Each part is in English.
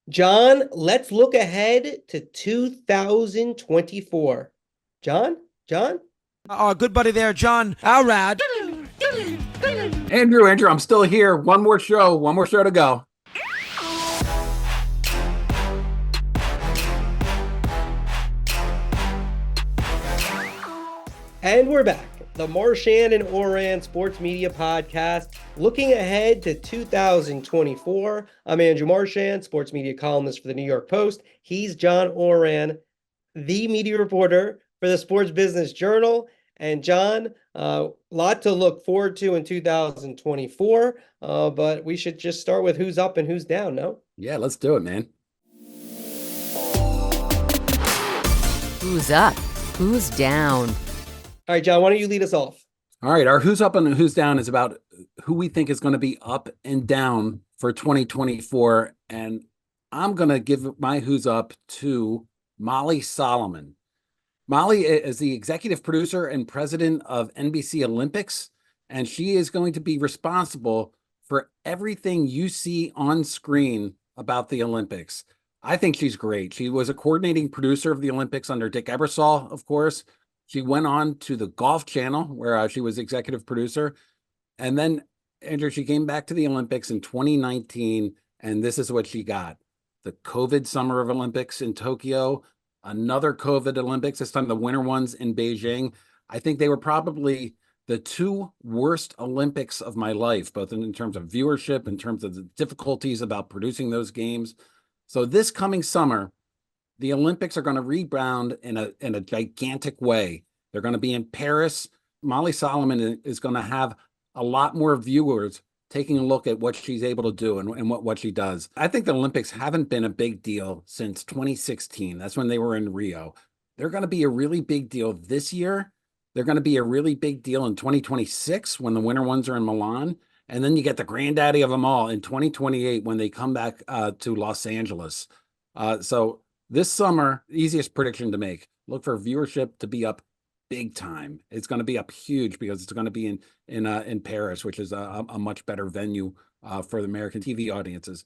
John, let's look ahead to 2024. John? Our good buddy there, John Ourand. Andrew, I'm still here. One more show to go. And we're back. The Marchand and Ourand Sports Media Podcast, looking ahead to 2024. I'm Andrew Marchand, sports media columnist for the New York Post. He's John Ourand, the media reporter for the Sports Business Journal. And John, a lot to look forward to in 2024, but we should just start with who's up and who's down, no? Yeah, let's do it, man. Who's up? Who's down? All right, John, why don't you lead us off? All right, our who's up and who's down is about who we think is going to be up and down for 2024. And I'm going to give my who's up to Molly Solomon. Molly is the executive producer and president of NBC Olympics, and she is going to be responsible for everything you see on screen about the Olympics. I think she's great. She was a coordinating producer of the Olympics under Dick Ebersol, of course. She went on to the Golf Channel, where she was executive producer. And then, Andrew, she came back to the Olympics in 2019, and this is what she got. The COVID Summer of Olympics in Tokyo, another COVID Olympics, this time the winter ones in Beijing. I think they were probably the two worst Olympics of my life, both in terms of viewership, in terms of the difficulties about producing those games. So this coming summer, the Olympics are going to rebound in a gigantic way. They're going to be in Paris. Molly Solomon is going to have a lot more viewers taking a look at what she's able to do and what she does. I think the Olympics haven't been a big deal since 2016. That's when they were in Rio. They're going to be a really big deal this year. They're going to be a really big deal in 2026 when the winter ones are in Milan. And then you get the granddaddy of them all in 2028 when they come back to Los Angeles. So this summer, easiest prediction to make, look for viewership to be up big time. It's going to be up huge because it's going to be in Paris, which is a much better venue for the American TV audiences.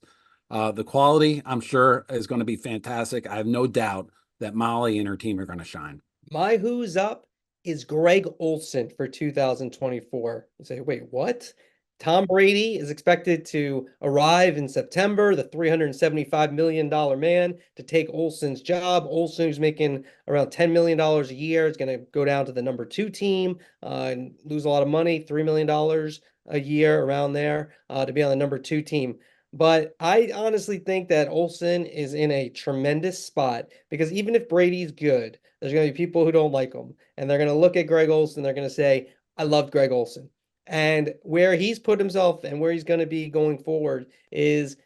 The quality, I'm sure, is going to be fantastic. I have no doubt that Molly and her team are going to shine. My who's up is Greg Olsen for 2024. You say, wait, what? Tom Brady is expected to arrive in September, the $375 million man, to take Olsen's job. Olsen, who's making around $10 million a year, is going to go down to the number 2 team and lose a lot of money, $3 million a year around there to be on the number 2 team. But I honestly think that Olsen is in a tremendous spot because even if Brady's good, there's going to be people who don't like him. And they're going to look at Greg Olsen. They're going to say, I love Greg Olsen. And where he's put himself and where he's going to be going forward is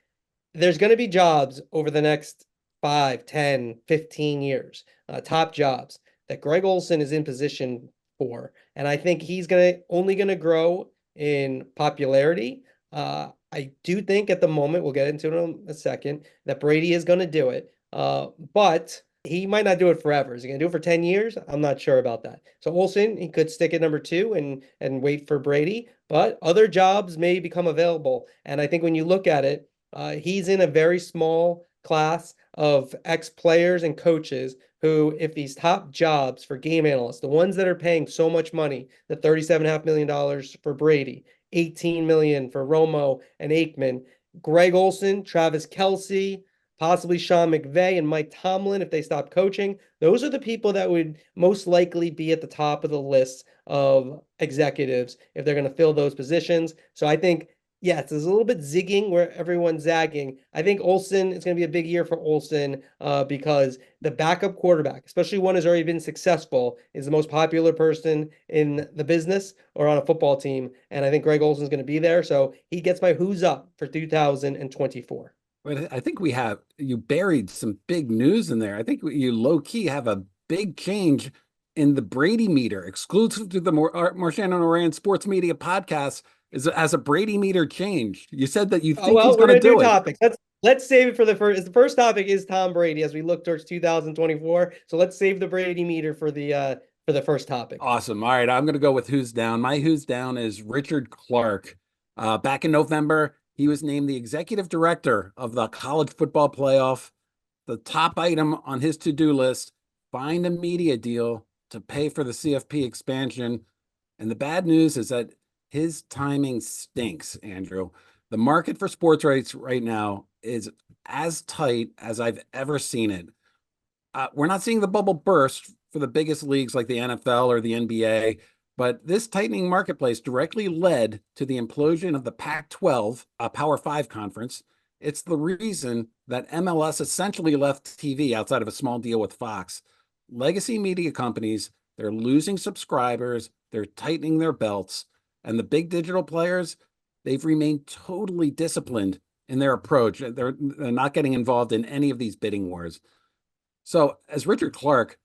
there's going to be jobs over the next 5, 10, 15 years, top jobs that Greg Olsen is in position for. And I think he's only going to grow in popularity. I do think at the moment, we'll get into it in a second, that Brady is going to do it. But he might not do it forever. Is he going to do it for 10 years? I'm not sure about that. So Olsen, he could stick at number 2 and wait for Brady, but other jobs may become available. And I think when you look at it, he's in a very small class of ex-players and coaches who, if these top jobs for game analysts, the ones that are paying so much money, the $37.5 million for Brady, $18 million for Romo and Aikman, Greg Olsen, Travis Kelce, possibly Sean McVay and Mike Tomlin if they stop coaching. Those are the people that would most likely be at the top of the list of executives if they're going to fill those positions. So I think, yes, there's a little bit zigging where everyone's zagging. I think Olsen, it's going to be a big year for Olsen because the backup quarterback, especially one who's already been successful, is the most popular person in the business or on a football team. And I think Greg Olsen is going to be there. So he gets my who's up for 2024. But I think you buried some big news in there. I think you low key have a big change in the Brady Meter, exclusive to the Marchand and Ourand Sports Media Podcast, as a Brady Meter change. You said that you think he's going to do it. Topics. Let's save it for the first. The first topic is Tom Brady as we look towards 2024. So let's save the Brady Meter for the first topic. Awesome. All right, I'm going to go with who's down. My who's down is Richard Clark. Back in November, He was named the executive director of the college football playoff. The top item on his to-do list, find a media deal to pay for the CFP expansion. And the bad news is that his timing stinks, Andrew. The market for sports rights right now is as tight as I've ever seen it. We're not seeing the bubble burst for the biggest leagues like the NFL or the NBA, but this tightening marketplace directly led to the implosion of the Pac-12, a Power 5 conference. It's the reason that MLS essentially left TV outside of a small deal with Fox. Legacy media companies, they're losing subscribers, they're tightening their belts, and the big digital players, they've remained totally disciplined in their approach. They're not getting involved in any of these bidding wars. So as Richard Clark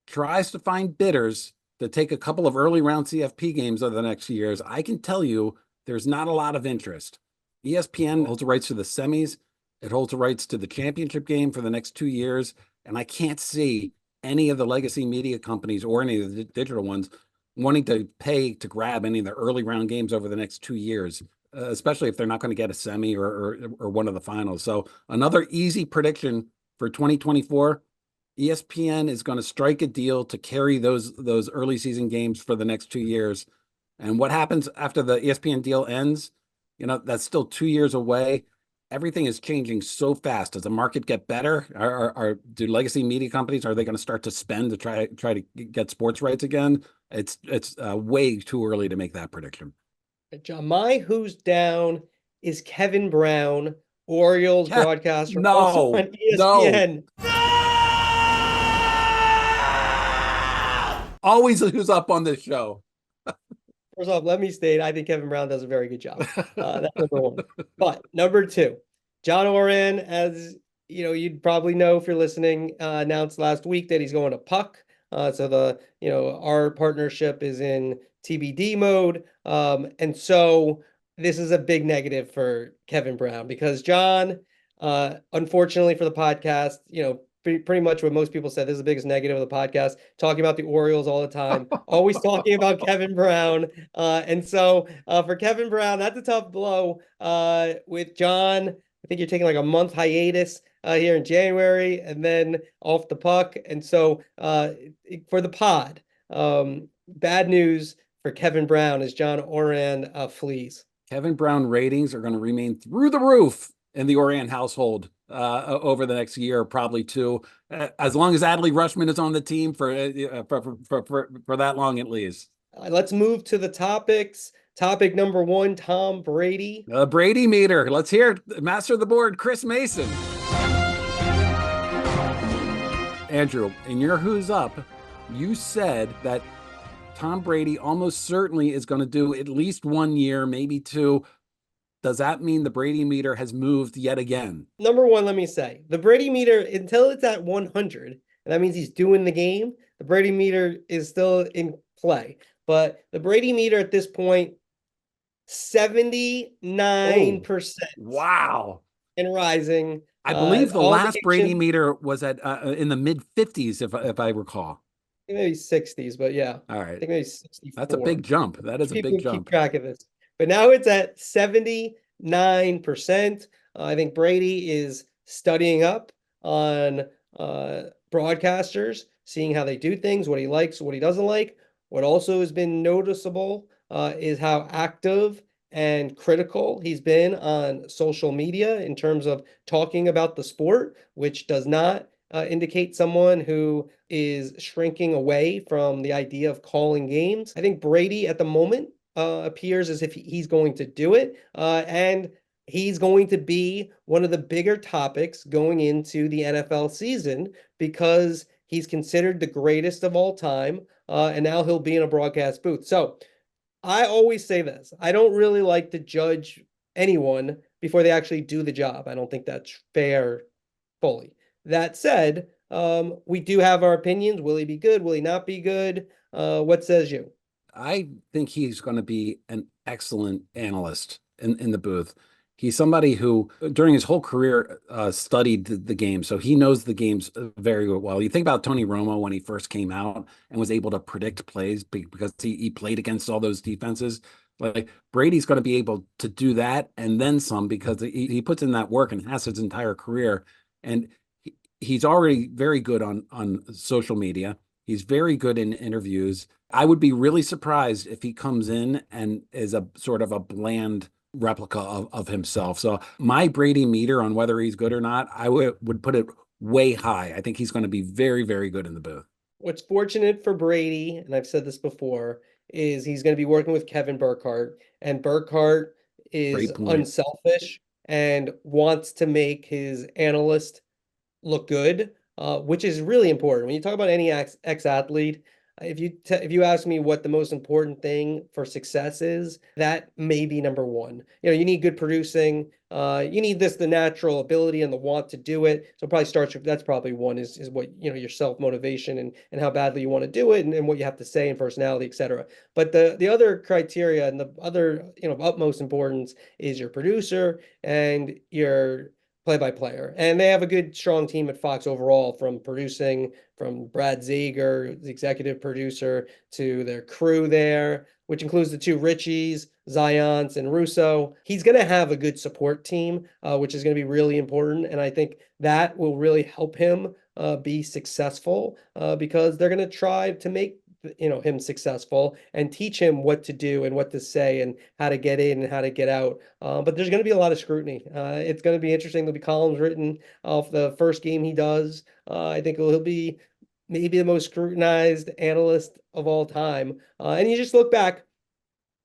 tries to find bidders to take a couple of early round CFP games over the next few years, I can tell you there's not a lot of interest. ESPN holds the rights to the semis. It holds the rights to the championship game for the next 2 years. And I can't see any of the legacy media companies or any of the digital ones wanting to pay to grab any of the early round games over the next 2 years, especially if they're not going to get a semi or one of the finals. So another easy prediction for 2024, ESPN is going to strike a deal to carry those early season games for the next 2 years. And what happens after the ESPN deal ends, that's still 2 years away. Everything is changing so fast. Does the market get better? Do legacy media companies, are they going to start to spend to try to get sports rights again? It's way too early to make that prediction. John, my who's down is Kevin Brown, Orioles broadcaster, also on ESPN. Always who's up on this show. First off, let me state, I think Kevin Brown does a very good job. That's number one. But number two, John Ourand, as you'd probably know if you're listening, announced last week that he's going to Puck. So our partnership is in TBD mode. And so this is a big negative for Kevin Brown because John, unfortunately for the podcast, pretty much what most people said, this is the biggest negative of the podcast, talking about the Orioles all the time, always talking about Kevin Brown. And so for Kevin Brown, that's a tough blow. With John, I think you're taking like a month hiatus here in January and then off the Puck. And so for the pod, bad news for Kevin Brown as John Ourand flees. Kevin Brown ratings are going to remain through the roof in the Ourand household over the next year, probably two, as long as Adley Rutschman is on the team for that long at least. Let's move to the topics. Topic number one, Tom Brady. Brady Meter. Let's hear it. Master of the board, Chris Mason. Andrew, in your Who's Up, you said that Tom Brady almost certainly is going to do at least 1 year, maybe two. Does that mean the Brady meter has moved yet again? Number one, let me say, the Brady meter, until it's at 100, and that means he's doing the game, the Brady meter is still in play. But the Brady meter at this point, 79%. Wow. And rising. I believe the last Brady meter was at in the mid-50s, if I recall. I think maybe 60s, but yeah. All right. I think maybe 64. That's a big jump. That is a big jump. Keep track of this. But now it's at 79%. I think Brady is studying up on broadcasters, seeing how they do things, what he likes, what he doesn't like. What also has been noticeable is how active and critical he's been on social media in terms of talking about the sport, which does not indicate someone who is shrinking away from the idea of calling games. I think Brady at the moment appears as if he's going to do it. And he's going to be one of the bigger topics going into the NFL season because he's considered the greatest of all time. And now he'll be in a broadcast booth. So I always say this. I don't really like to judge anyone before they actually do the job. I don't think that's fair fully. That said, we do have our opinions. Will he be good? Will he not be good? What says you? I think he's going to be an excellent analyst in the booth. He's somebody who, during his whole career, studied the game, so he knows the games very well. You think about Tony Romo when he first came out and was able to predict plays because he played against all those defenses. Like Brady's going to be able to do that and then some because he puts in that work and has his entire career. And he's already very good on social media. He's very good in interviews. I would be really surprised if he comes in and is a sort of a bland replica of himself. So my Brady meter on whether he's good or not, I would put it way high. I think he's going to be very, very good in the booth. What's fortunate for Brady, and I've said this before, is he's going to be working with Kevin Burkhardt, and Burkhardt is Great point. unselfish and wants to make his analyst look good, which is really important. When you talk about any ex-athlete, if you ask me what the most important thing for success is, that may be number one. You need good producing. You need the natural ability and the want to do it. So it probably starts with that's probably one is what your self motivation and how badly you want to do it and what you have to say and personality, etc. But the other criteria and the other utmost importance is your producer and your play-by-player. And they have a good, strong team at Fox overall, from producing, from Brad Zager, the executive producer, to their crew there, which includes the two Richies, Zions, and Russo. He's going to have a good support team, which is going to be really important. And I think that will really help him be successful because they're going to try to make him successful and teach him what to do and what to say and how to get in and how to get out. But there's going to be a lot of scrutiny. It's going to be interesting. There'll be columns written off the first game he does. I think he'll be maybe the most scrutinized analyst of all time. And you just look back,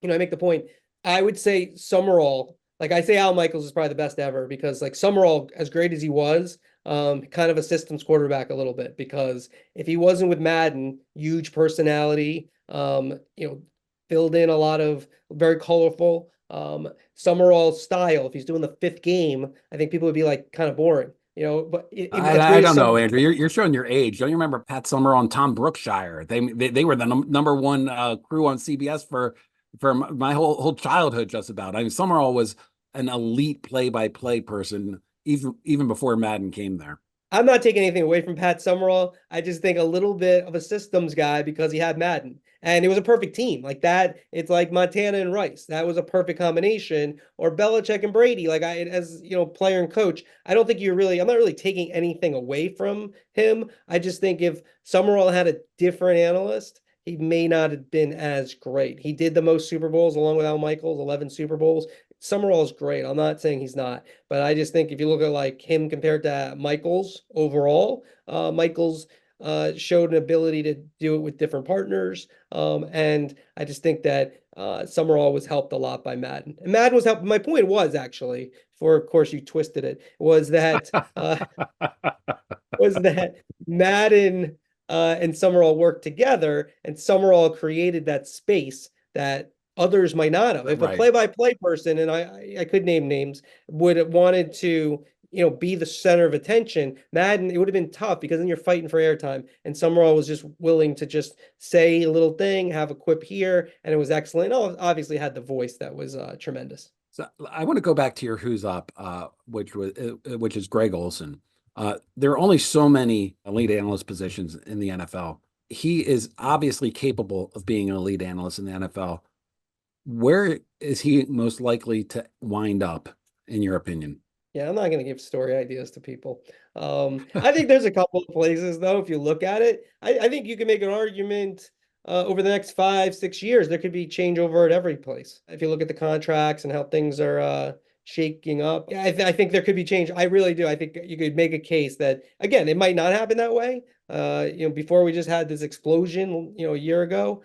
I make the point. I would say Summerall, like I say, Al Michaels is probably the best ever because like Summerall, as great as he was, kind of a systems quarterback a little bit, because if he wasn't with Madden, huge personality, filled in a lot of very colorful, Summerall style. If he's doing the fifth game, I think people would be like kind of boring. But I don't know, Andrew. You're showing your age. Don't you remember Pat Summerall and Tom Brookshire? They were the number one crew on CBS for my whole childhood, just about. I mean, Summerall was an elite play-by-play person even before Madden came there. I'm not taking anything away from Pat Summerall. I just think a little bit of a systems guy because he had Madden. And it was a perfect team like that. It's like Montana and Rice. That was a perfect combination. Or Belichick and Brady. Like as player and coach, I don't think I'm not really taking anything away from him. I just think if Summerall had a different analyst, he may not have been as great. He did the most Super Bowls along with Al Michaels, 11 Super Bowls. Summerall is great. I'm not saying he's not, but I just think if you look at like him compared to Michaels overall, Michaels showed an ability to do it with different partners. And I just think that Summerall was helped a lot by Madden. And Madden was helped. My point was actually, for of course you twisted it, was that Madden and Summerall worked together, and Summerall created that space that others might not have. If a play-by-play person, and I could name names, would have wanted to, be the center of attention, Madden, it would have been tough because then you're fighting for airtime. And Summerall was just willing to just say a little thing, have a quip here, and it was excellent. Oh, obviously had the voice that was tremendous. So I want to go back to your who's up, which is Greg Olsen. There are only so many elite analyst positions in the NFL. He is obviously capable of being an elite analyst in the NFL. Where is he most likely to wind up, in your opinion? Yeah, I'm not going to give story ideas to people. I think there's a couple of places, though, if you look at it. I think you can make an argument over the next 5-6 years, there could be changeover at every place. If you look at the contracts and how things are shaking up, yeah, I think there could be change. I really do. I think you could make a case that, again, it might not happen that way. Before we just had this explosion, a year ago,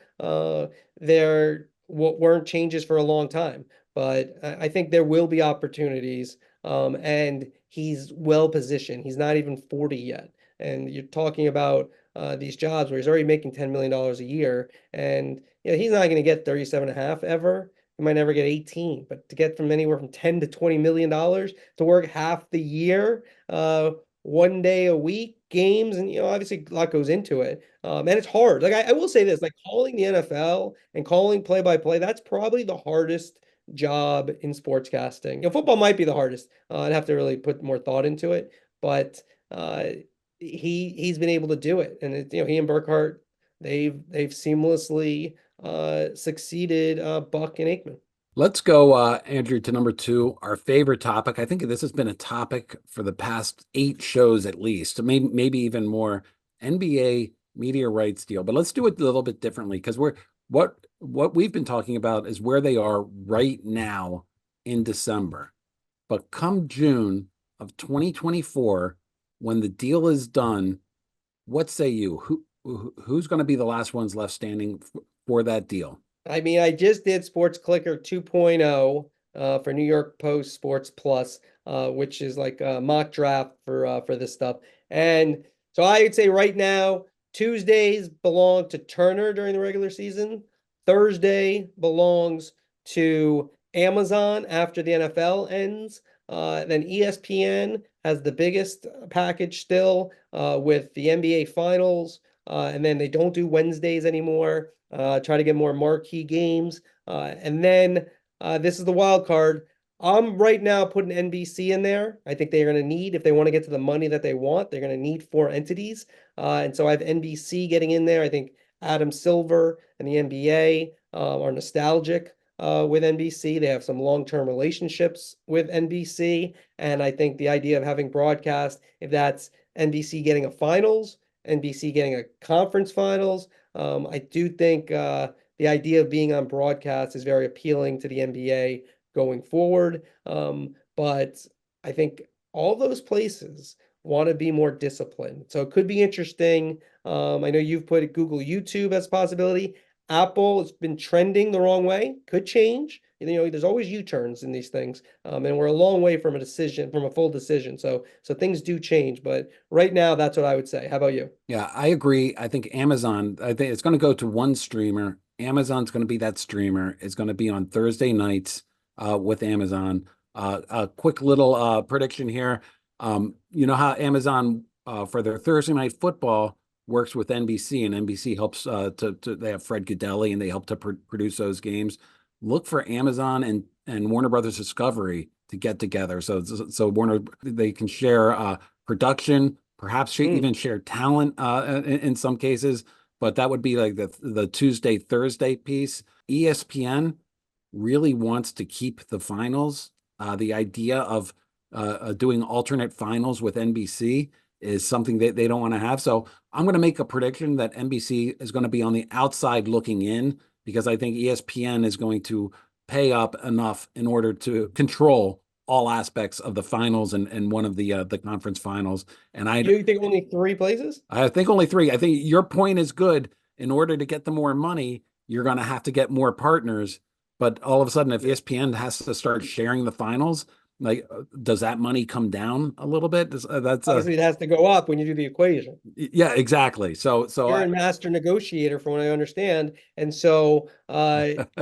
there weren't changes for a long time. But I think there will be opportunities. And he's well positioned. He's not even 40 yet. And you're talking about these jobs where he's already making $10 million a year. And he's not going to get 37 and a half ever. He might never get 18, but to get from anywhere from 10 to $20 million to work half the year, 1 day a week, games, and obviously a lot goes into it. And it's hard. Like I will say this, like calling the NFL and calling play-by-play, that's probably the hardest job in sportscasting. Football might be the hardest. I'd have to really put more thought into it, but he's been able to do it, and he and Burkhardt, they've seamlessly succeeded Buck and Aikman. Let's go, Andrew, to number two, our favorite topic. I think this has been a topic for the past 8 shows at least, maybe even more. NBA media rights deal. But let's do it a little bit differently, because what we've been talking about is where they are right now in December. But come June of 2024, when the deal is done, what say you? Who's going to be the last ones left standing for that deal? I mean, I just did Sports Clicker 2.0 for New York Post Sports Plus, which is like a mock draft for this stuff. And so I would say right now, Tuesdays belong to Turner during the regular season. Thursday belongs to Amazon after the NFL ends. Then ESPN has the biggest package still with the NBA Finals. And then they don't do Wednesdays anymore. Try to get more marquee games. And then this is the wild card. I'm right now putting NBC in there. I think they're going to need, if they want to get to the money that they want, they're going to need 4 entities. And so I have NBC getting in there. I think Adam Silver and the NBA are nostalgic with NBC. They have some long-term relationships with NBC. And I think the idea of having broadcast, if that's NBC getting a finals, NBC getting a conference finals, I do think the idea of being on broadcast is very appealing to the NBA going forward. But I think all those places want to be more disciplined. So it could be interesting. I know you've put Google YouTube as a possibility. Apple has been trending the wrong way. Could change. You know, there's always U-turns in these things. And we're a long way from a decision, from a full decision. So things do change. But right now, that's what I would say. How about you? Yeah, I agree. I think Amazon, I think it's going to go to one streamer. Amazon's going to be that streamer. It's going to be on Thursday nights with Amazon. A quick little prediction here. You know how Amazon for their Thursday night football works with NBC, and NBC helps they have Fred Gaudelli, and they help to produce those games. Look for Amazon and Warner Brothers Discovery to get together. So Warner, they can share production, perhaps even share talent in some cases, but that would be like the Tuesday, Thursday piece. ESPN really wants to keep the finals. The idea of doing alternate finals with NBC is something that they don't want to have. So I'm going to make a prediction that NBC is going to be on the outside looking in, because I think ESPN is going to pay up enough in order to control all aspects of the finals and one of the conference finals. And You think only 3 places? I think only 3. I think your point is good. In order to get the more money, you're going to have to get more partners. But all of a sudden, if ESPN has to start sharing the finals, like, does that money come down a little bit? That's Obviously, it has to go up when you do the equation. Yeah, exactly. So You're a master negotiator, from what I understand, and so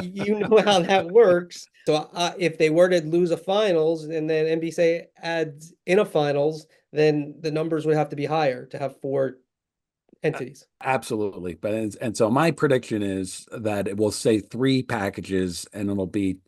you know how that works. So if they were to lose a finals and then NBC adds in a finals, then the numbers would have to be higher to have 4 entities. Absolutely. And so my prediction is that it will say 3 packages, and it'll be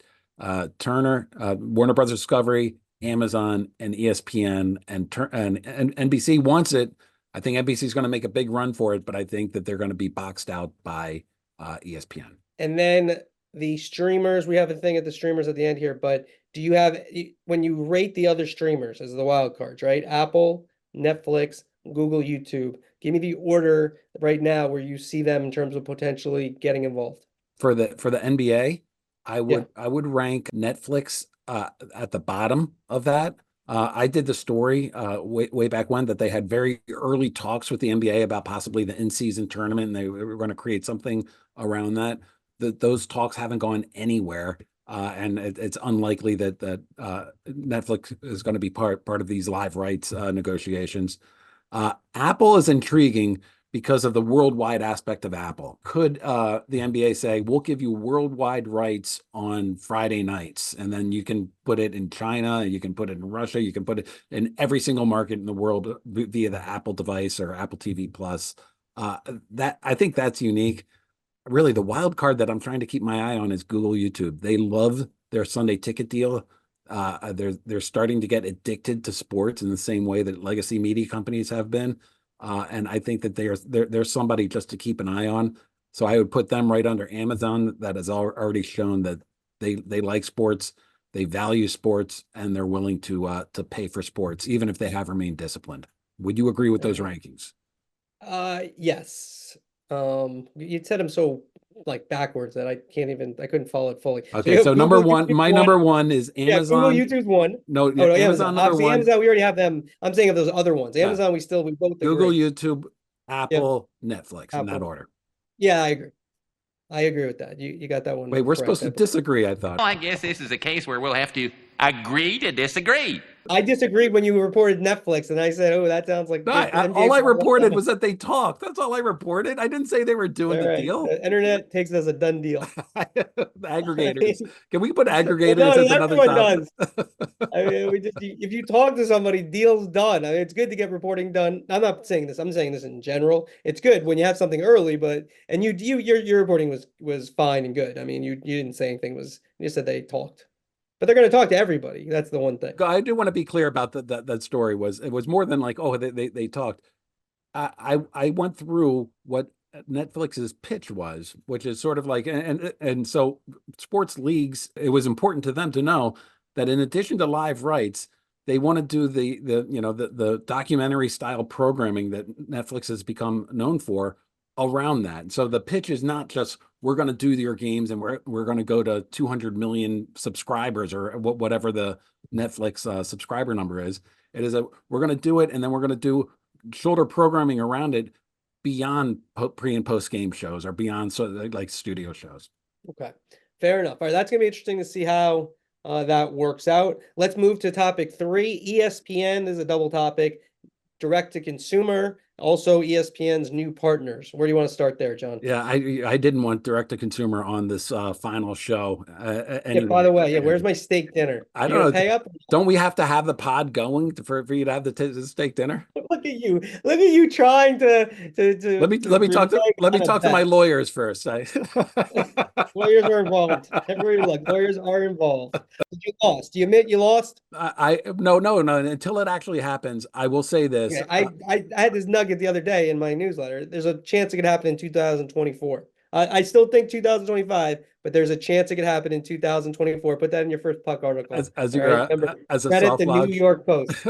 Turner, Warner Brothers Discovery, Amazon, and ESPN, and NBC wants it. I think NBC is going to make a big run for it, but I think that they're going to be boxed out by ESPN. And then the streamers, we have a thing at the streamers at the end here, but do you have, when you rate the other streamers as the wild cards, right? Apple, Netflix, Google, YouTube. Give me the order right now where you see them in terms of potentially getting involved. For the NBA, I would rank Netflix at the bottom of that. I did the story way back when that they had very early talks with the NBA about possibly the in-season tournament, and they were going to create something around that. Those talks haven't gone anywhere, and it's unlikely that Netflix is going to be part of these live rights negotiations. Apple is intriguing because of the worldwide aspect of Apple. Could the NBA say, we'll give you worldwide rights on Friday nights, and then you can put it in China, you can put it in Russia, you can put it in every single market in the world via the Apple device or Apple TV Plus. That, I think that's unique. Really, the wild card that I'm trying to keep my eye on is Google YouTube. They love their Sunday ticket deal. They're starting to get addicted to sports in the same way that legacy media companies have been. And I think that there's somebody just to keep an eye on. So I would put them right under Amazon. That has already shown that they like sports, they value sports, and they're willing to pay for sports, even if they have remained disciplined. Would you agree with those rankings? Yes. You said them so like backwards that I couldn't follow it fully. So Okay, you have so number Google, one, YouTube my one. number one is Yeah, Google, Amazon. YouTube's one. No, Oh, no, Amazon number Obviously, one. Amazon, we already have them. I'm saying of those other ones. Yeah. Amazon, we both Google, agree. YouTube, Apple, Netflix, in that Apple. order. Yeah, I agree. I agree with that. You got that one. Wait, we're correct, supposed to disagree, I thought. I guess this is a case where we'll have to agree to disagree. I disagreed when you reported Netflix, and I said, "Oh, that sounds like No, NBA all I Finals." reported was that they talked. That's all I reported. I didn't say they were doing All the right. deal. The internet takes it as a done deal. Aggregators. Can we put aggregators Well, no, as another everyone topic? does. I mean, if you talk to somebody, deal's done. I mean, it's good to get reporting done. I'm not saying this. I'm saying this in general. It's good when you have something early, but your reporting was fine and good. I mean, you didn't say anything you said they talked, but they're going to talk to everybody. That's the one thing. I do want to be clear about that story. It was more than like, oh, they talked. I went through what Netflix's pitch was, which is sort of like, and so sports leagues, it was important to them to know that in addition to live rights, they want to do the documentary style programming that Netflix has become known for around that. So the pitch is not just we're going to do your games and we're going to go to 200 million subscribers or whatever the Netflix subscriber number is. It is we're going to do it, and then we're going to do shoulder programming around it beyond pre and post game shows or beyond like studio shows. Okay, fair enough. All right, that's gonna be interesting to see how that works out. Let's move to topic 3. ESPN is a double topic, direct to consumer. Also, ESPN's new partners. Where do you want to start there, John? Yeah, I didn't want direct to consumer on this final show. Yeah, by the way, where's my steak dinner? I You don't know. gonna pay up? Don't we have to have the pod going for you to have the steak dinner? Look at you! Look at you trying to. Let me talk to my lawyers first. Lawyers are involved. Everywhere you look, lawyers are involved. You lost. Do you admit you lost? No. Until it actually happens, I will say this. Okay, I had this nugget the other day in my newsletter. There's a chance it could happen in 2024. I still think 2025, but there's a chance it could happen in 2024. Put that in your first puck article. As All right? Remember, credit the New York Post.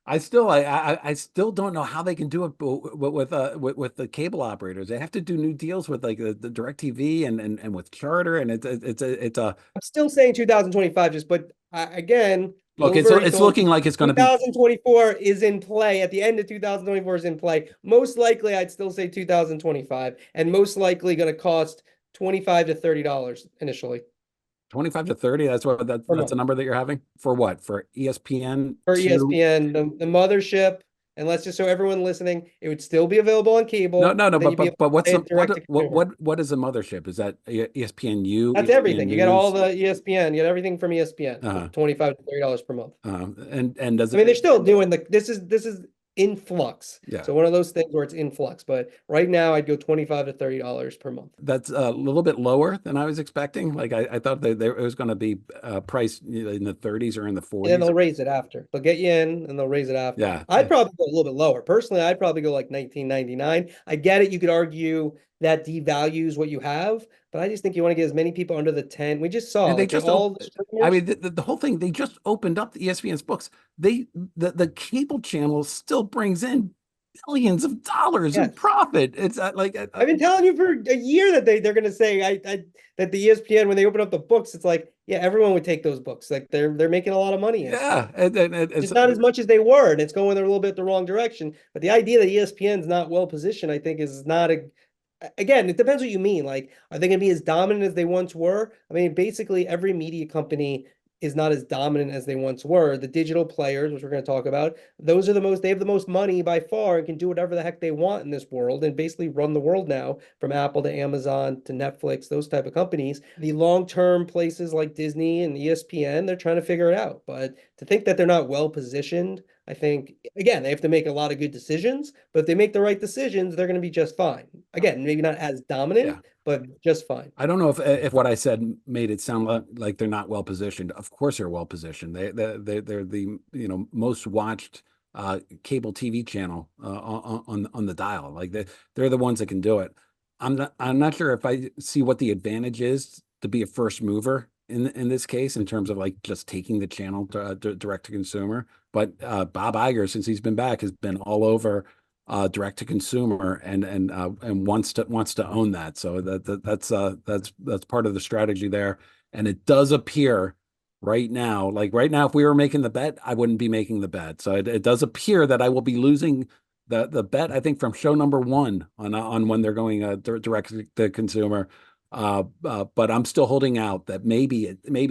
I still don't know how they can do it with the cable operators. They have to do new deals with like the DirecTV and with Charter, and it's a. I'm still saying 2025, but again. Look, it's looking like it's going to be 2024 is in play. At the end of 2024 is in play. Most likely, I'd still say 2025, and most likely going to cost $25 to $30 initially. 25 to 30. That's a number that you're having for what? For ESPN? For ESPN, the mothership. And let's just so everyone listening, it would still be available on cable. No. But what is a mothership? Is that ESPNU? That's everything. You get all the ESPN. You get everything from ESPN. $25 to $30 per month. And does it? I mean, they're still doing this is in flux. Yeah. So one of those things where it's in flux. But right now, I'd go $25 to $30 per month. That's a little bit lower than I was expecting. Like I thought it was going to be priced in the 30s or in the 40s. And then they'll raise it after. They'll get you in and they'll raise it after. Yeah. I'd probably go a little bit lower. Personally, I'd probably go like $19.99. I get it. You could argue that devalues what you have, but I just think you want to get as many people under the 10. We just saw And they like, just I mean, the whole thing, they just opened up the ESPN's books. The cable channel still brings in billions of dollars in profit. It's like I've been telling you for a year that they're going to say that the ESPN, when they open up the books, it's like, yeah, everyone would take those books. Like they're making a lot of money. Yeah. It's not as much as they were, and it's going a little bit the wrong direction. But the idea that ESPN's not well positioned, I think, is not again, it depends what you mean. Like, are they going to be as dominant as they once were? I mean, basically every media company is not as dominant as they once were. The digital players, which we're going to talk about, they have the most money by far and can do whatever the heck they want in this world and basically run the world now, from Apple to Amazon to Netflix, those type of companies. The long-term places like Disney and ESPN, they're trying to figure it out. But to think that they're not well positioned, I think, again, they have to make a lot of good decisions, but if they make the right decisions, they're going to be just fine. Again, maybe not as dominant, but just fine. I don't know if what I said made it sound like they're not well positioned. Of course, they're well positioned. They're the most watched cable TV channel on the dial. Like they're the ones that can do it. I'm not sure if I see what the advantage is to be a first mover in this case in terms of like just taking the channel to, direct to consumer. But Bob Iger, since he's been back, has been all over direct to consumer and wants to own that. So that's part of the strategy there. And it does appear right now, if we were making the bet, I wouldn't be making the bet. So it does appear that I will be losing the bet, I think, from show number one on when they're going direct to consumer. But I'm still holding out that maybe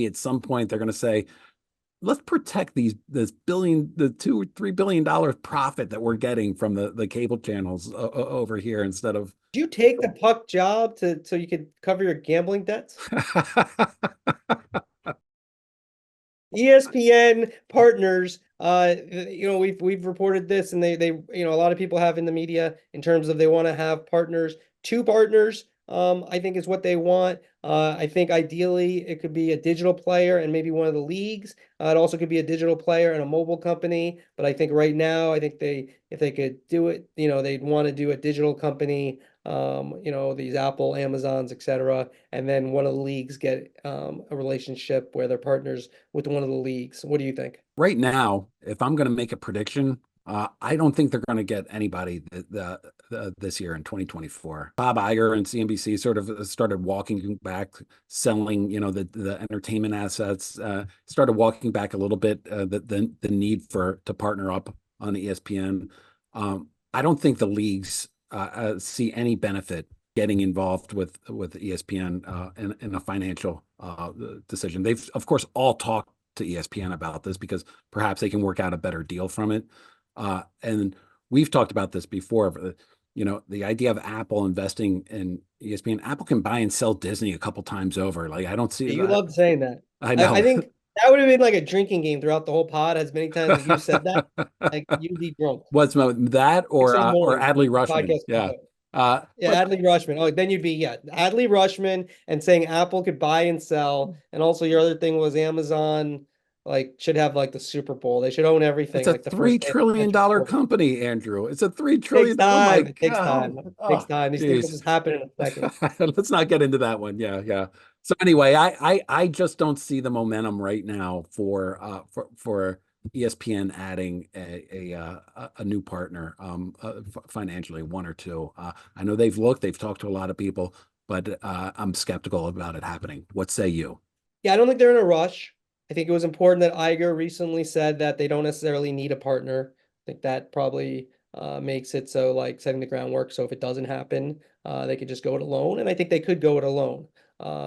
at some point they're going to say, let's protect this $2 or $3 billion profit that we're getting from the cable channels over here instead of. Do you take the puck job so you could cover your gambling debts? ESPN partners, we've reported this, and they a lot of people have in the media in terms of they want to have partners, two partners. I think is what they want. I think ideally it could be a digital player and maybe one of the leagues. It also could be a digital player and a mobile company. But I think right now, if they could do it, they'd want to do a digital company. These Apple, Amazons, etc. And then one of the leagues get a relationship where they're partners with one of the leagues. What do you think? Right now, if I'm going to make a prediction, I don't think they're going to get anybody this year in 2024. Bob Iger and CNBC sort of started walking back, selling, the entertainment assets, started walking back a little bit, the need to partner up on ESPN. I don't think the leagues see any benefit getting involved with ESPN in a financial decision. They've, of course, all talked to ESPN about this because perhaps they can work out a better deal from it. And we've talked about this before. The idea of Apple investing in ESPN. Apple can buy and sell Disney a couple times over. Like I don't see. You love saying that. I know. I think that would have been like a drinking game throughout the whole pod. As many times as you said that, like you'd be drunk. What's that or Adley Rushman? Yeah. Adley Rushman. Oh, then you'd be Adley Rushman and saying Apple could buy and sell, and also your other thing was Amazon should have the Super Bowl. They should own everything. It's a $3 trillion company, Andrew. It's a $3 trillion. It takes time. It takes time. These things will just happen in a second. Let's not get into that one. Yeah. So anyway, I just don't see the momentum right now for ESPN adding a new partner financially, one or two. I know they've talked to a lot of people, but I'm skeptical about it happening. What say you? Yeah, I don't think they're in a rush. I think it was important that Iger recently said that they don't necessarily need a partner. I think that probably makes it so setting the groundwork. So if it doesn't happen, they could just go it alone. And I think they could go it alone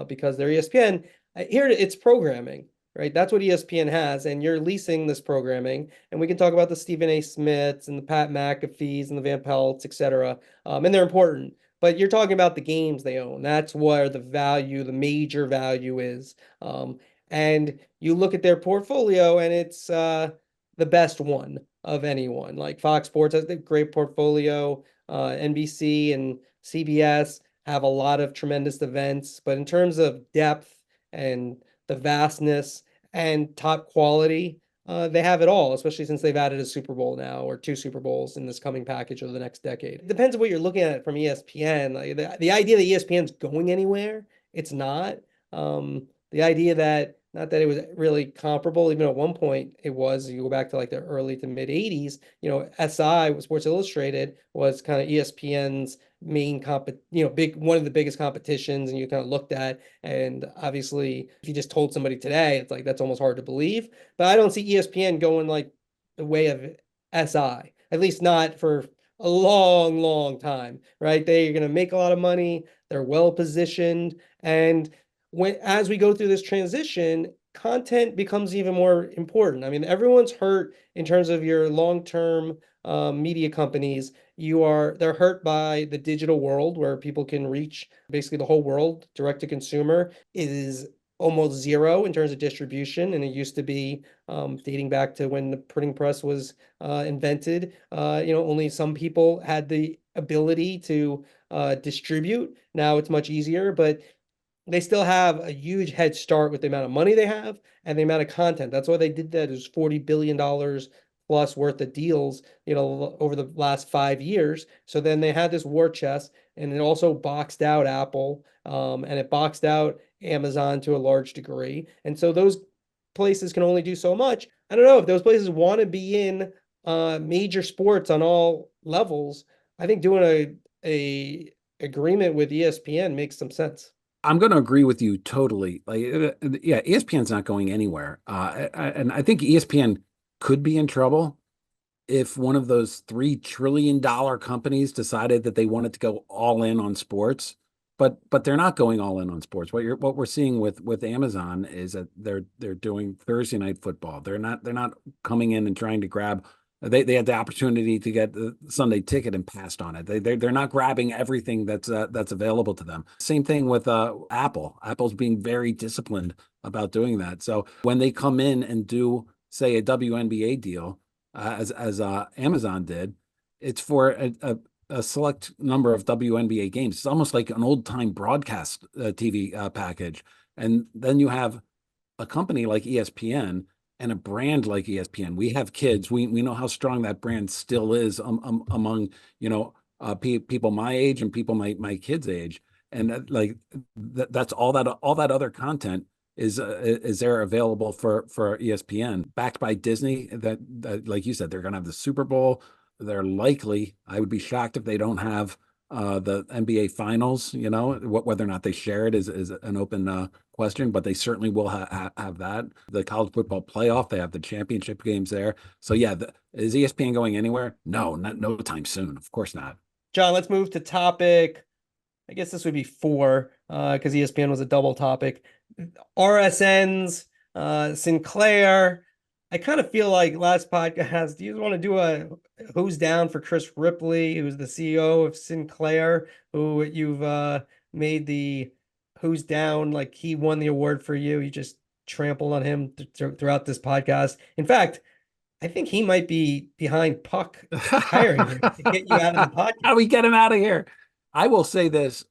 because they're ESPN. Here it's programming, right? That's what ESPN has. And you're leasing this programming. And we can talk about the Stephen A. Smiths and the Pat McAfees and the Van Pelts, etc. And they're important. But you're talking about the games they own. That's where the major value is. And you look at their portfolio, and it's the best one of anyone. Like Fox Sports has a great portfolio. NBC and CBS have a lot of tremendous events. But in terms of depth and the vastness and top quality, they have it all, especially since they've added a Super Bowl now or two Super Bowls in this coming package over the next decade. It depends on what you're looking at from ESPN. The idea that ESPN's going anywhere, it's not. The idea that not that it was really comparable, even at one point it was. You go back to the early to mid 80s, SI, Sports Illustrated, was kind of ESPN's main one of the biggest competitions, and you kind of looked at, and obviously if you just told somebody today, it's that's almost hard to believe. But I don't see ESPN going the way of SI, at least not for a long time, right? They're going to make a lot of money. They're well positioned, and as we go through this transition, content becomes even more important. I mean, everyone's hurt in terms of your long-term media companies. They're hurt by the digital world where people can reach basically the whole world. Direct to consumer is almost zero in terms of distribution, and it used to be dating back to when the printing press was invented. Only some people had the ability to distribute. Now it's much easier, but they still have a huge head start with the amount of money they have and the amount of content. That's why they did that. It was $40 billion plus worth of deals, over the last 5 years. So then they had this war chest, and it also boxed out Apple, and it boxed out Amazon to a large degree. And so those places can only do so much. I don't know if those places want to be in major sports on all levels. I think doing a agreement with ESPN makes some sense. I'm going to agree with you totally. Like, yeah, ESPN's not going anywhere. And I think ESPN could be in trouble if one of those $3 trillion companies decided that they wanted to go all in on sports. But they're not going all in on sports. What we're seeing with Amazon is that they're doing Thursday night football. They're not coming in and trying to grab. They had the opportunity to get the Sunday ticket and passed on it. They're not grabbing everything that's available to them. Same thing with Apple. Apple's being very disciplined about doing that. So when they come in and do, say, a WNBA deal, as Amazon did, it's for a select number of WNBA games. It's almost like an old time broadcast TV package. And then you have a company like ESPN and a brand like ESPN. We have kids. We know how strong that brand still is among people my age and people my kids' age. And that's all that other content is there available for ESPN, backed by Disney. That like you said, they're going to have the Super Bowl. They're likely. I would be shocked if they don't have the NBA Finals. Whether or not they share it is an open question, but they certainly will have that. The college football playoff, they have the championship games there. So yeah, is ESPN going anywhere? No, no time soon. Of course not. John, let's move to topic. I guess this would be 4 because ESPN was a double topic. RSNs, Sinclair. I kind of feel like last podcast, do you want to do a who's down for Chris Ripley, who's the CEO of Sinclair, who you've made the who's down, like he won the award for you. You just trampled on him throughout this podcast. In fact, I think he might be behind Puck hiring him to get you out of the podcast. How do we get him out of here? I will say this,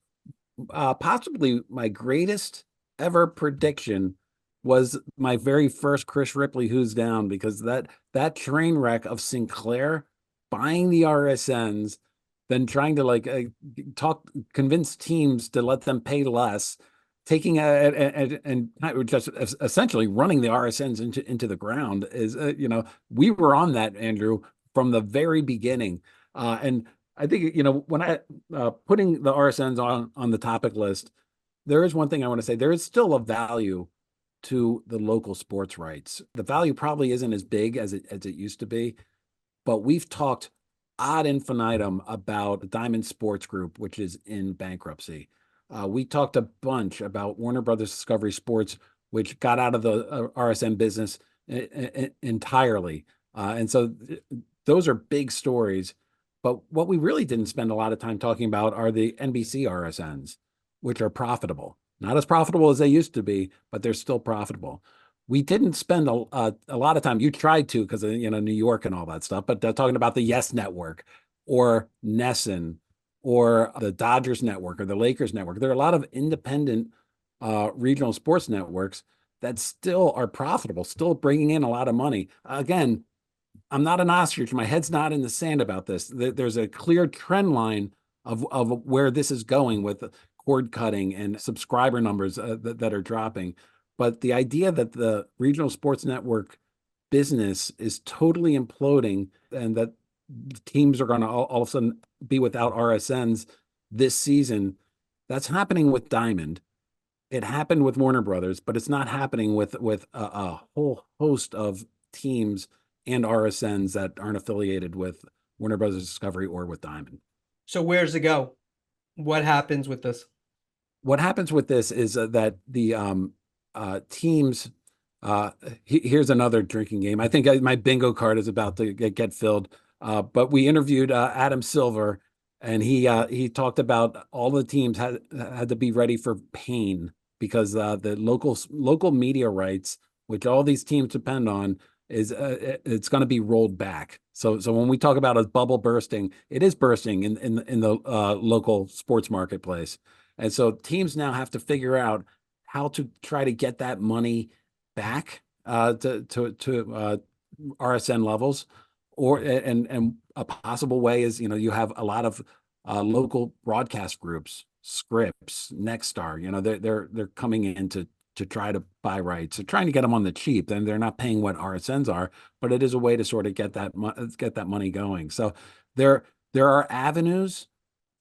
possibly my greatest ever prediction was my very first Chris Ripley who's down, because that train wreck of Sinclair buying the RSNs, then trying to convince teams to let them pay less, taking and just essentially running the RSNs into the ground is we were on that, Andrew, from the very beginning, and I think when I putting the RSNs on the topic list, there is one thing I want to say. There is still a value to the local sports rights. The value probably isn't as big as it used to be, but we've talked ad infinitum about the Diamond Sports Group, which is in bankruptcy. We talked a bunch about Warner Brothers Discovery Sports, which got out of the RSN business entirely. And so those are big stories. But what we really didn't spend a lot of time talking about are the NBC RSNs, which are profitable. Not as profitable as they used to be, but they're still profitable. We didn't spend a lot of time. You tried to because of New York and all that stuff, but they're talking about the Yes Network or Nesson or the Dodgers Network or the Lakers Network. There are a lot of independent regional sports networks that still are profitable, still bringing in a lot of money. Again, I'm not an ostrich. My head's not in the sand about this. There's a clear trend line of where this is going with cord cutting and subscriber numbers that are dropping. But the idea that the regional sports network business is totally imploding and that teams are going to all of a sudden be without RSNs this season, that's happening with Diamond. It happened with Warner Brothers, but it's not happening with a whole host of teams and RSNs that aren't affiliated with Warner Brothers Discovery or with Diamond. So where's it go? What happens with this? What happens with this is that the teams, here's another drinking game. I think my bingo card is about to get filled. But we interviewed Adam Silver, and he talked about all the teams had to be ready for pain because the local media rights, which all these teams depend on, is it's going to be rolled back. So when we talk about a bubble bursting, it is bursting in the local sports marketplace. And so teams now have to figure out how to try to get that money back to RSN levels. and a possible way is, you have a lot of local broadcast groups, Scripps, Nexstar, they're coming in to try to buy rights. They're trying to get them on the cheap, and they're not paying what RSNs are, but it is a way to sort of get that money going. So there are avenues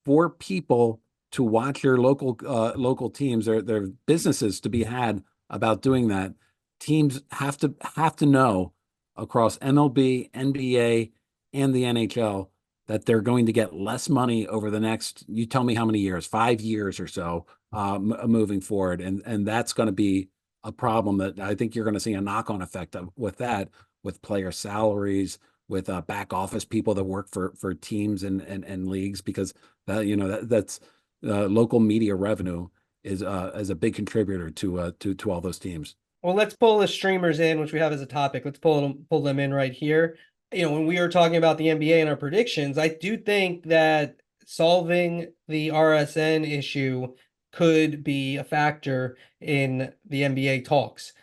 for people to watch your local teams. There are businesses to be had about doing that. Teams have to know across MLB, NBA, and the NHL that they're going to get less money over the next, you tell me how many years, 5 years or so, moving forward. And that's going to be a problem that I think you're going to see a knock-on effect with that, with player salaries, with back office people that work for teams and leagues, because that's local media revenue is a big contributor to all those teams. Well, let's pull the streamers in, which we have as a topic. Let's pull them in right here. When we were talking about the NBA and our predictions, I do think that solving the RSN issue could be a factor in the NBA talks,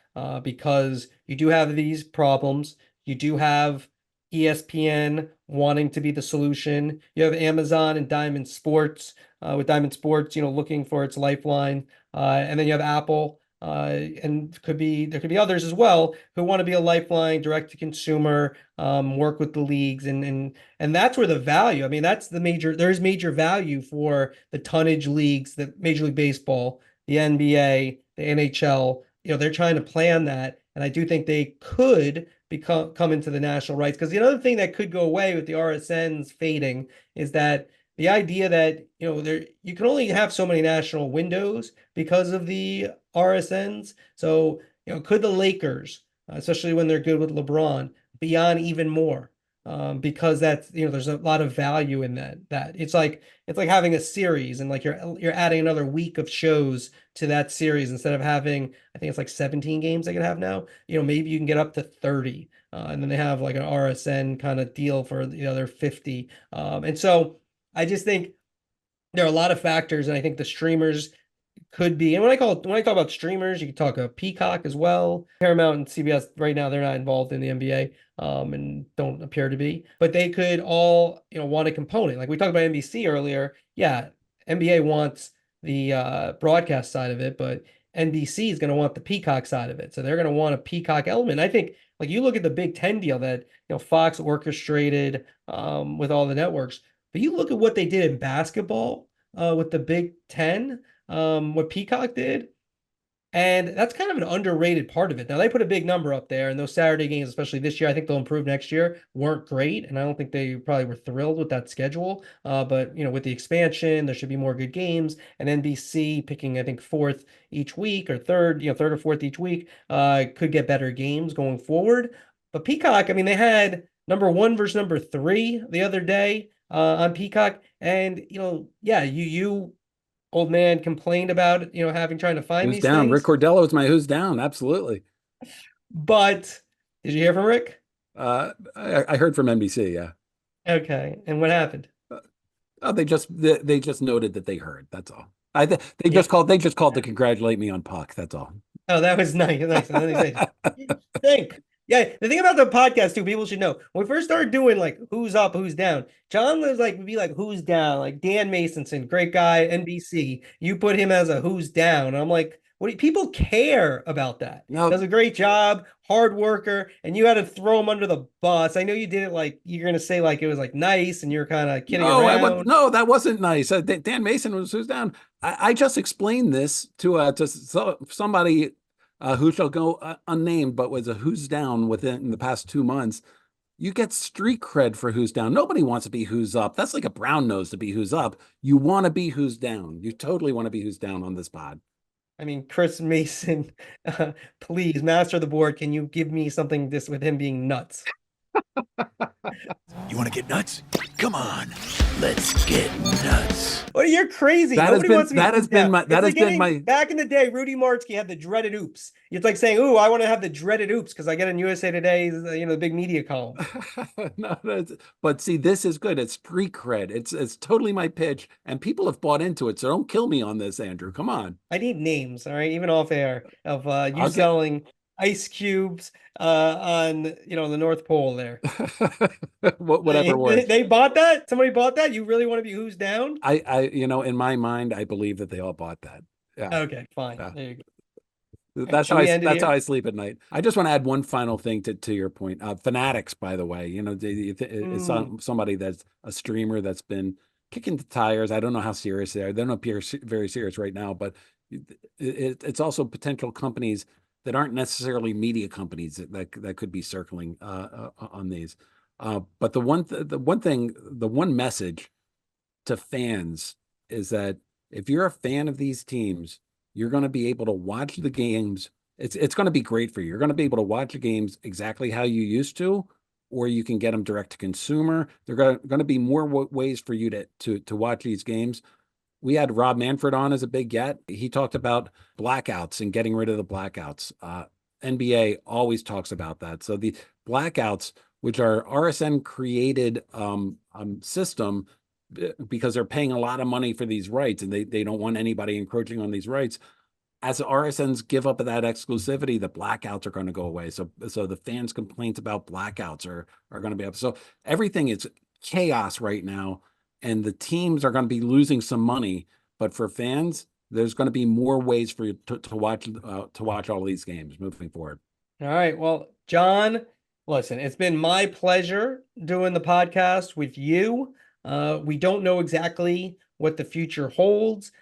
because you do have these problems. You do have ESPN wanting to be the solution. You have Amazon and Diamond Sports, with Diamond Sports, looking for its lifeline. And then you have Apple. And there could be others as well who want to be a lifeline, direct to consumer, work with the leagues, and that's where the value. I mean, there's major value for the tonnage leagues, the Major League Baseball, the NBA, the NHL. They're trying to plan that, and I do think they could come into the national rights, because the other thing that could go away with the RSNs fading is that the idea that you can only have so many national windows because of the RSNs. So could the Lakers, especially when they're good with LeBron, be on even more? Because that's there's a lot of value in that it's like having a series, and like you're adding another week of shows to that series instead of having, I think it's like 17 games they can have now. Maybe you can get up to 30, and then they have like an RSN kind of deal for the other 50. And so I just think there are a lot of factors, and I think the streamers could be. And when I talk about streamers, you can talk about Peacock as well. Paramount and CBS right now, they're not involved in the NBA, and don't appear to be, but they could all want a component. Like we talked about NBC earlier. Yeah, NBA wants the broadcast side of it, but NBC is going to want the Peacock side of it. So they're going to want a Peacock element. I think, like, you look at the Big Ten deal that Fox orchestrated with all the networks. But you look at what they did in basketball with the Big Ten, what Peacock did, and that's kind of an underrated part of it. Now, they put a big number up there, and those Saturday games, especially this year, I think they'll improve next year, weren't great, and I don't think they probably were thrilled with that schedule. But, with the expansion, there should be more good games, and NBC picking, I think, fourth each week, or third or fourth each week, could get better games going forward. But Peacock, I mean, they had number 1 versus number 3 the other day on Peacock. And, you old man complained about, trying to find Who's these down? things. Rick Cordello is my who's down. Absolutely. But did you hear from Rick? I heard from NBC. Yeah. Okay. And what happened? Oh, they just noted that they heard. That's all. They just called to congratulate me on Puck. That's all. Oh, that was nice. Nice. And then they say, think. Yeah, the thing about the podcast too, people should know. When we first started doing like who's up, who's down, John was like would be like who's down, like Dan Masonson, great guy, NBC. You put him as a who's down, and I'm like, what do people care about that? No. Does a great job, hard worker, and you had to throw him under the bus. I know you did it like you're gonna say like it was like nice, and you're kind of kidding around. No, that wasn't nice. Dan Mason was who's down. I just explained this to somebody who shall go unnamed, but was a who's down within the past 2 months. You get street cred for who's down. Nobody wants to be who's up. That's like a brown nose to be who's up. You want to be who's down. You totally want to be who's down on this pod. I mean, Chris Mason, please, master of the board, can you give me something this with him being nuts? You want to get nuts? Come on, let's get nuts. What? You're crazy. Nobody wants to be back in the day. Rudy Martzke had the dreaded oops. It's like saying, "Ooh, I want to have the dreaded oops because I get in USA Today's, the big media column." No, but see, this is good. It's street cred. It's totally my pitch, and people have bought into it. So don't kill me on this, Andrew. Come on. I need names, all right, even off air of you selling ice cubes on the North Pole there. Whatever works. They bought that? Somebody bought that? You really want to be who's down? In my mind, I believe that they all bought that. Yeah. Okay, fine. Yeah. There you go. That's Should how we end it that's how here? I sleep at night. I just want to add one final thing to your point. Fanatics, by the way, it's Mm. somebody that's a streamer that's been kicking the tires. I don't know how serious they are. They don't appear very serious right now, but it's also potential companies that aren't necessarily media companies that could be circling on these. But the one message to fans is that if you're a fan of these teams, you're going to be able to watch the games. It's going to be great for you. You're going to be able to watch the games exactly how you used to, or you can get them direct to consumer. There are going to be more ways for you to watch these games. We had Rob Manfred on as a big get. He talked about blackouts and getting rid of the blackouts. NBA always talks about that. So the blackouts, which are RSN created system because they're paying a lot of money for these rights and they don't want anybody encroaching on these rights. As RSNs give up that exclusivity, the blackouts are going to go away. So the fans' complaints about blackouts are going to be up. So everything is chaos right now, and the teams are going to be losing some money. But for fans, there's going to be more ways for you to watch all these games moving forward. All right. Well, John, listen, it's been my pleasure doing the podcast with you. We don't know exactly what the future holds.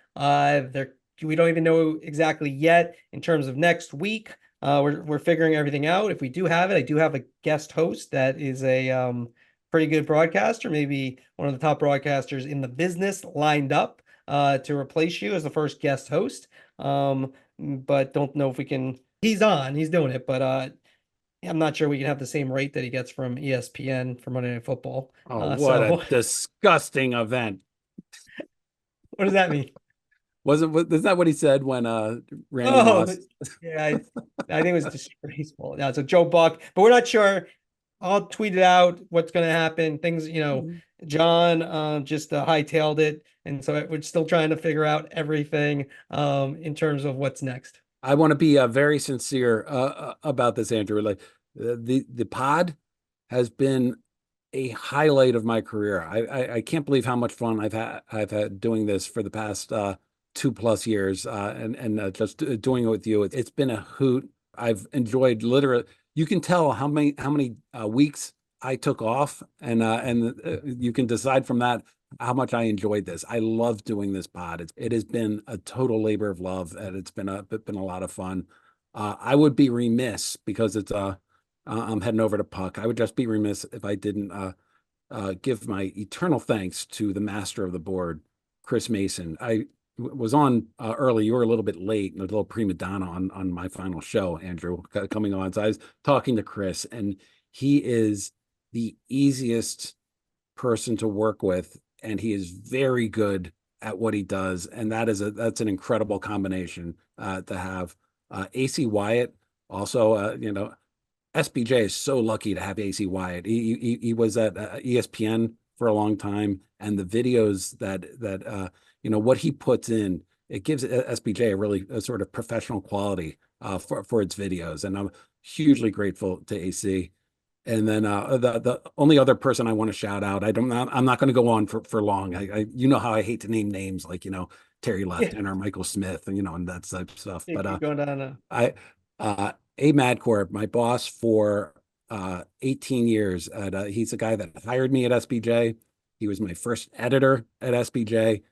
We don't even know exactly yet in terms of next week. We're figuring everything out. If we do have it, I do have a guest host that is a pretty good broadcaster, maybe one of the top broadcasters in the business lined up to replace you as the first guest host. But don't know if we can. He's on, he's doing it, but I'm not sure we can have the same rate that he gets from ESPN for Monday Night Football. Oh, what So a disgusting event. what does that mean? Is that what he said when Randy Oh, Moss? yeah, I think it was disgraceful. Yeah, so Joe Buck, but we're not sure. I'll tweet it out what's going to happen. Things, John just hightailed it, and so we're still trying to figure out everything in terms of what's next. I want to be very sincere about this, Andrew. Like the pod has been a highlight of my career. I can't believe how much fun I've had doing this for the past 2+ years, and just doing it with you. It's been a hoot. I've enjoyed literally. You can tell how many weeks I took off, and you can decide from that how much I enjoyed this. I love doing this pod. It has been a total labor of love, and it's been a lot of fun. I would be remiss because I'm heading over to Puck. I would just be remiss if I didn't give my eternal thanks to the master of the board, Chris Mason. I was on early. You were a little bit late and a little prima donna on my final show, Andrew, coming on. So I was talking to Chris, and he is the easiest person to work with, and he is very good at what he does, and that's an incredible combination to have. AC Wyatt also, SBJ is so lucky to have AC Wyatt. He was at ESPN for a long time, and the videos that what he puts in, it gives SBJ a sort of professional quality for its videos, and I'm hugely grateful to AC. And then the only other person I want to shout out, I'm not going to go on for long. You know how I hate to name names like Terry Lefton or Michael Smith and that type of stuff. Yeah, But keep going down. Abe Madcorp, my boss for 18 years. He's the guy that hired me at SBJ. He was my first editor at SBJ.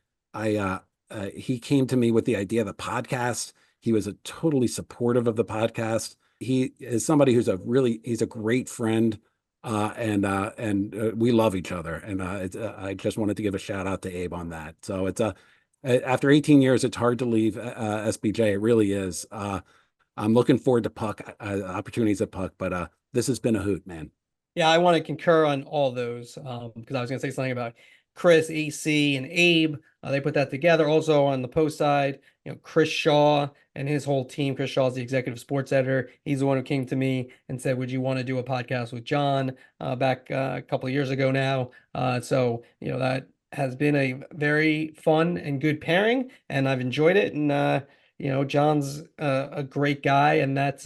He came to me with the idea of the podcast. He was totally supportive of the podcast. He is somebody he's a great friend, and we love each other. And I just wanted to give a shout out to Abe on that. So it's after 18 years, it's hard to leave SBJ. It really is. I'm looking forward to Puck opportunities at Puck, but this has been a hoot, man. Yeah, I want to concur on all those because I was going to say something about Chris, AC, and Abe. They put that together. Also on the post side, Chris Shaw and his whole team. Chris Shaw is the executive sports editor. He's the one who came to me and said, "Would you want to do a podcast with John?" Back a couple of years ago now. So that has been a very fun and good pairing, and I've enjoyed it. And John's a great guy, and that's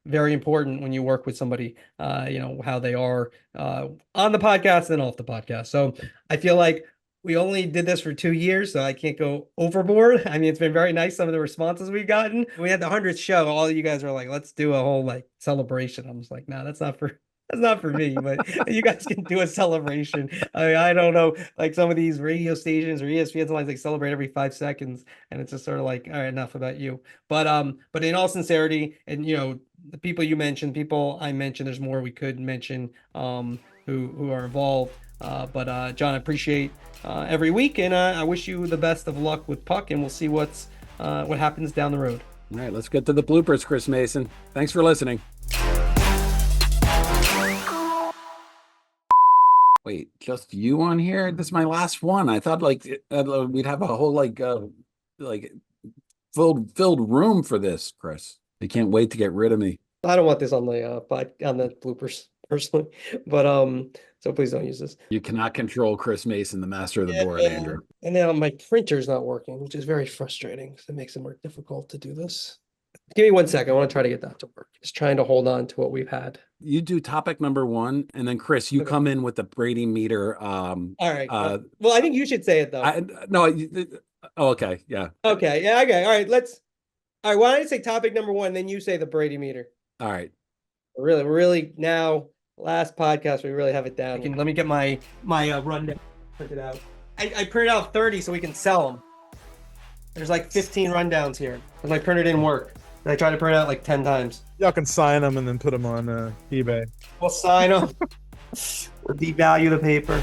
very important when you work with somebody, how they are on the podcast and off the podcast. So I feel like we only did this for 2 years, so I can't go overboard. I mean, it's been very nice, some of the responses we've gotten. We had the 100th show. All of you guys were like, let's do a whole celebration. I'm just like, no, that's not for me, but you guys can do a celebration. I don't know, some of these radio stations or ESPN sometimes celebrate every 5 seconds, and it's just sort of like, all right, enough about you. But in all sincerity, and the people you mentioned, people I mentioned, there's more we could mention who are involved. But John, I appreciate every week, and I wish you the best of luck with Puck, and we'll see what happens down the road. All right, let's get to the bloopers, Chris Mason. Thanks for listening. Wait, just you on here? This is my last one. I thought we'd have a whole filled room for this, Chris. They can't wait to get rid of me. I don't want this on the bloopers personally, but so please don't use this. You cannot control Chris Mason, the master of the board, Andrew. And now my printer's not working, which is very frustrating. So it makes it more difficult to do this. Give me 1 second. I want to try to get that to work. Just trying to hold on to what we've had. You do topic number 1, and then Chris, you come in with the Brady Meter. All right. Well, I think you should say it though. Okay. Yeah. Okay. Yeah. Okay. All right. All right. Why don't I say topic number 1, then you say the Brady Meter. All right. Really now, last podcast, we really have it down. Let me get my rundown printed out. I printed out 30 so we can sell them. There's 15 rundowns here. My printer didn't work. I tried to print out 10 times. Y'all can sign them and then put them on eBay. We'll sign them. We'll devalue the paper.